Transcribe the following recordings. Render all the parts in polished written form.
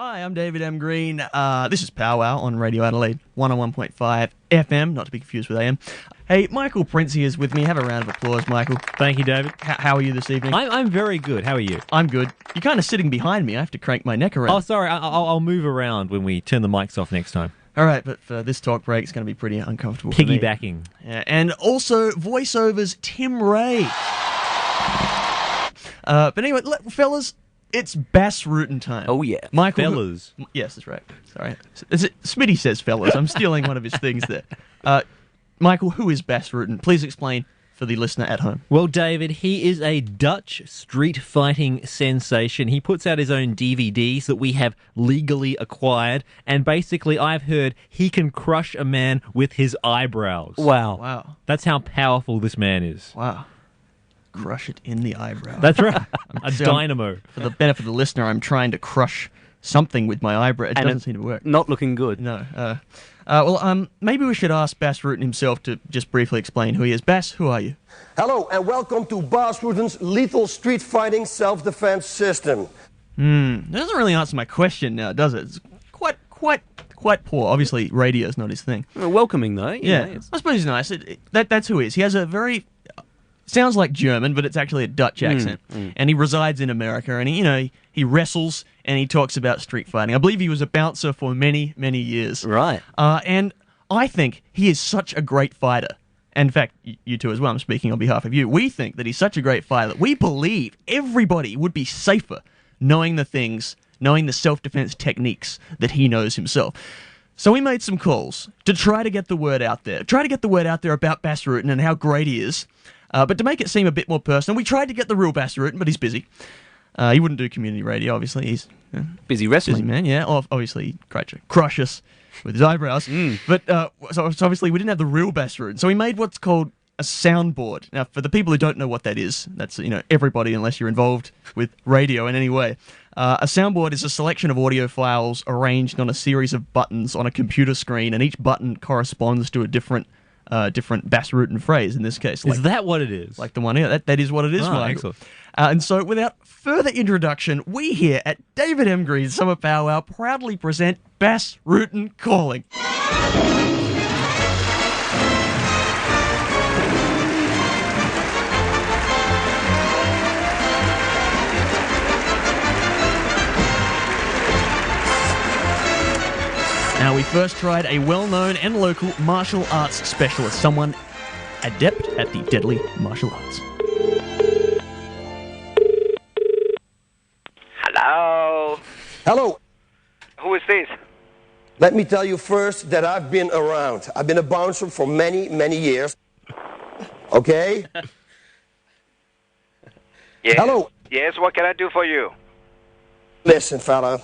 Hi, I'm David M. Green. This is Powwow on Radio Adelaide 101.5 FM, not to be confused with AM. Hey, Michael Princey is with me. Have a round of applause, Michael. Thank you, David. How are you this evening? I'm very good. How are you? I'm good. You're kind of sitting behind me. I have to crank my neck around. Oh, sorry. I'll move around when we turn the mics off next time. All right, but for this talk break, it's going to be pretty uncomfortable for me. Piggybacking. Yeah, and also voiceovers, Tim Ray. But anyway, fellas, it's Bas Rutten time. Oh, yeah. Michael, Fellas. Yes, that's right. Sorry. Smitty says fellas. I'm stealing one of his things there. Michael, who is Bas Rutten? Please explain for the listener at home. Well, David, he is a Dutch street fighting sensation. He puts out his own DVDs that we have legally acquired, and basically I've heard he can crush a man with his eyebrows. Wow. Wow. That's how powerful this man is. Wow. Crush it in the eyebrow. That's right. A dynamo. For the benefit of the listener, I'm trying to crush something with my eyebrow. It doesn't seem to work. Not looking good. No. Maybe we should ask Bas Rutten himself to just briefly explain who he is. Bas, who are you? Hello and welcome to Bas Rutten's lethal street fighting self-defense system. That doesn't really answer my question now, does it? It's quite poor. Obviously, radio's not his thing. Welcoming, though. Yeah, I suppose he's nice. That's who he is. He has a very... sounds like German, but it's actually a Dutch accent. And he resides in America, and he wrestles, and he talks about street fighting. I believe he was a bouncer for many, many years. Right. And I think he is such a great fighter. And in fact, you two as well, I'm speaking on behalf of you. We think that he's such a great fighter that we believe everybody would be safer knowing the self-defense techniques that he knows himself. So we made some calls to try to get the word out there. About Bas Rutten and how great he is. But to make it seem a bit more personal, we tried to get the real Bas Rutten, but he's busy. He wouldn't do community radio, obviously. He's Busy wrestling. busy man, yeah. Obviously, he'd crush us with his eyebrows. But so obviously, we didn't have the real Bas Rutten. So we made what's called a soundboard. Now, for the people who don't know what that is, that's everybody unless you're involved with radio in any way. A soundboard is a selection of audio files arranged on a series of buttons on a computer screen, and each button corresponds to a different Bas Rutten phrase in this case. Is that what it is? Like the one here. That is what it is, Oh, Michael. excellent. And so, without further introduction, we here at David M. Green's Summer Powwow proudly present Bas Rutten Calling. Now, we first tried a well-known and local martial arts specialist, someone adept at the deadly martial arts. Hello. Hello. Who is this? Let me tell you first that I've been around. I've been a bouncer for many, many years. Okay? Yes. Hello. Yes, what can I do for you? Listen, fella.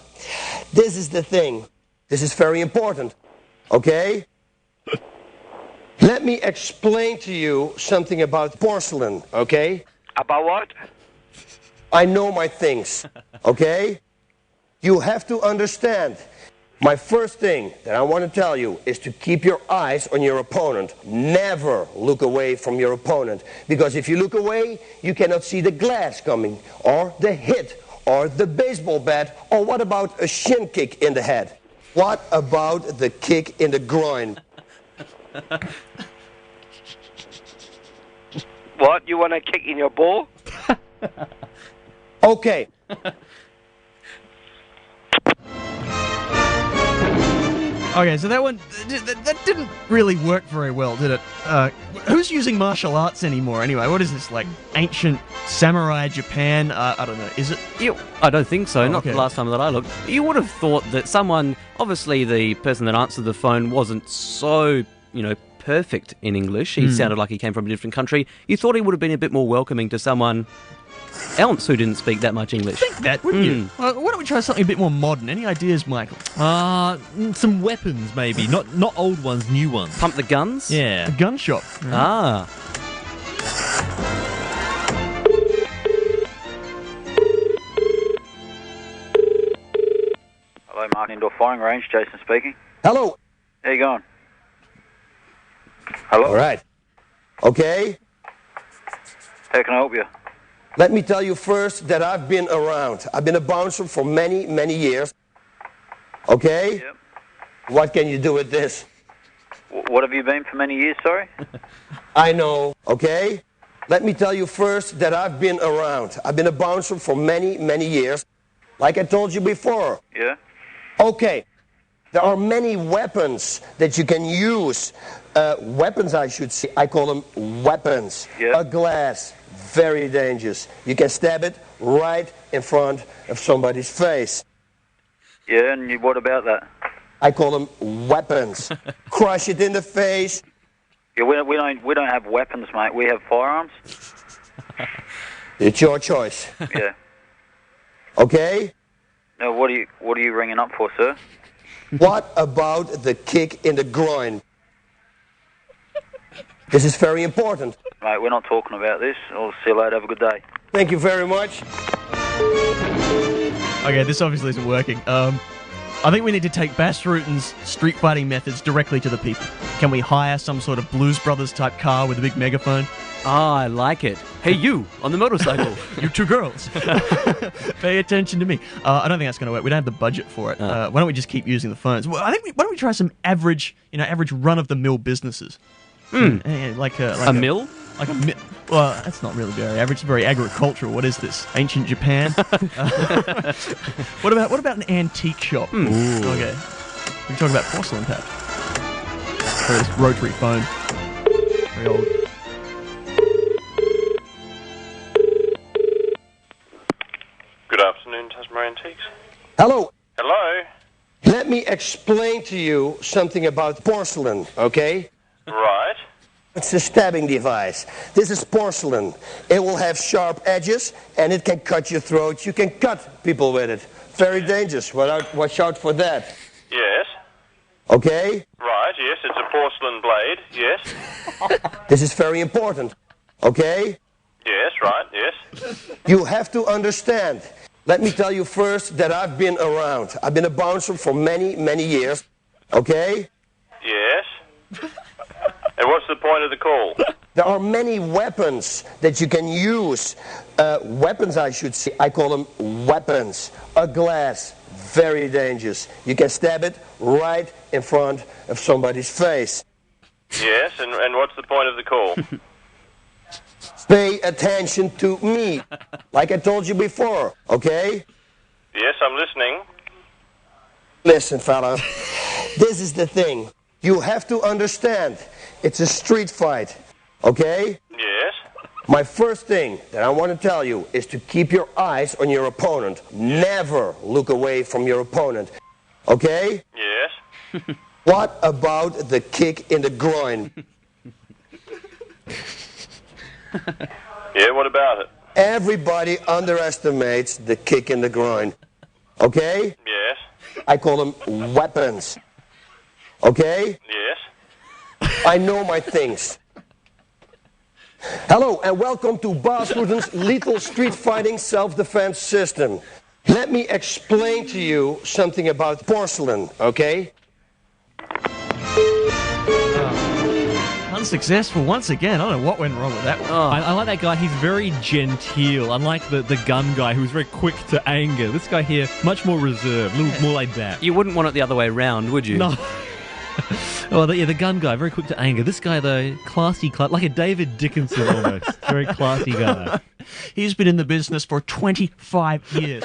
This is the thing. This is very important. Okay? Let me explain to you something about porcelain, okay? About what? I know my things, okay? You have to understand. My first thing that I want to tell you is to keep your eyes on your opponent. Never look away from your opponent. Because if you look away, you cannot see the glass coming, or the hit, or the baseball bat, or what about a shin kick in the head? What about the kick in the groin? What? You want a kick in your ball? Okay. Okay, so that didn't really work very well, did it? Who's using martial arts anymore anyway? What is this, like ancient samurai Japan? I don't know. Is it? I don't think so. Not okay. the last time that I looked. You would have thought that someone, obviously the person that answered the phone wasn't so, perfect in English. He sounded like he came from a different country. You thought he would have been a bit more welcoming to someone else who didn't speak that much English. Think that, wouldn't you? Why don't we try something a bit more modern? Any ideas, Michael? Some weapons, maybe. Not old ones, new ones. Pump the guns? Yeah. A gun shop. Ah. Hello, Martin Indoor Firing Range. Jason speaking. Hello. How you going? Hello? All right. Okay? How can I help you? Let me tell you first that I've been around. I've been a bouncer for many, many years. Okay? Yep. What can you do with this? What have you been for many years, sorry? I know, okay? Let me tell you first that I've been around. I've been a bouncer for many, many years. Like I told you before. Yeah? Okay. There are many weapons that you can use. Weapons, I should say. I call them weapons. Yeah. A glass, very dangerous. You can stab it right in front of somebody's face. Yeah, and what about that? I call them weapons. Crush it in the face. Yeah, we don't have weapons, mate. We have firearms. It's your choice. Yeah. Okay? Now, what are you ringing up for, sir? What about the kick in the groin? This is very important. Mate, we're not talking about this. I'll see you later. Have a good day. Thank you very much. Okay, this obviously isn't working. I think we need to take Bas Rutten's street fighting methods directly to the people. Can we hire some sort of Blues Brothers type car with a big megaphone? Ah, I like it. Hey, you, on the motorcycle. You two girls, pay attention to me. I don't think that's going to work. We don't have the budget for it. Why don't we just keep using the phones? Well, why don't we try some average run-of-the-mill businesses? Like A mill? Like well, that's not really very average. It's very agricultural. What is this? Ancient Japan? What about an antique shop? Okay. We can talk about porcelain, perhaps. Or this rotary phone. Very old. Good afternoon, Tasmania Antiques. Hello. Hello? Let me explain to you something about porcelain, okay? Right. It's a stabbing device. This is porcelain. It will have sharp edges, and it can cut your throat. You can cut people with it. Very dangerous. Watch out for that. Yes. Okay? Right, yes, it's a porcelain blade. Yes. This is very important. Okay? Yes, right, yes. You have to understand. Let me tell you first that I've been around. I've been a bouncer for many, many years. Okay? Yes. And what's the point of the call? There are many weapons that you can use. Weapons, I should say. I call them weapons. A glass, very dangerous. You can stab it right in front of somebody's face. Yes, and what's the point of the call? Pay attention to me, like I told you before, okay? Yes, I'm listening. Listen, fella, this is the thing. You have to understand, it's a street fight, okay? Yes. My first thing that I want to tell you is to keep your eyes on your opponent. Never look away from your opponent, okay? Yes. What about the kick in the groin? Yeah, what about it? Everybody underestimates the kick in the groin, okay? Yes. I call them weapons, okay? Yes. I know my things. Hello and welcome to Bas Rutten's lethal street fighting self-defense system. Let me explain to you something about porcelain, okay? Unsuccessful once again. I don't know what went wrong with that one. I like that guy. He's very genteel, unlike the gun guy who's very quick to anger. This guy here, much more reserved, a little more laid back. You wouldn't want it the other way around, would you? No. Oh, the gun guy, very quick to anger. This guy, though, classy, like a David Dickinson almost. Very classy guy. He's been in the business for 25 years.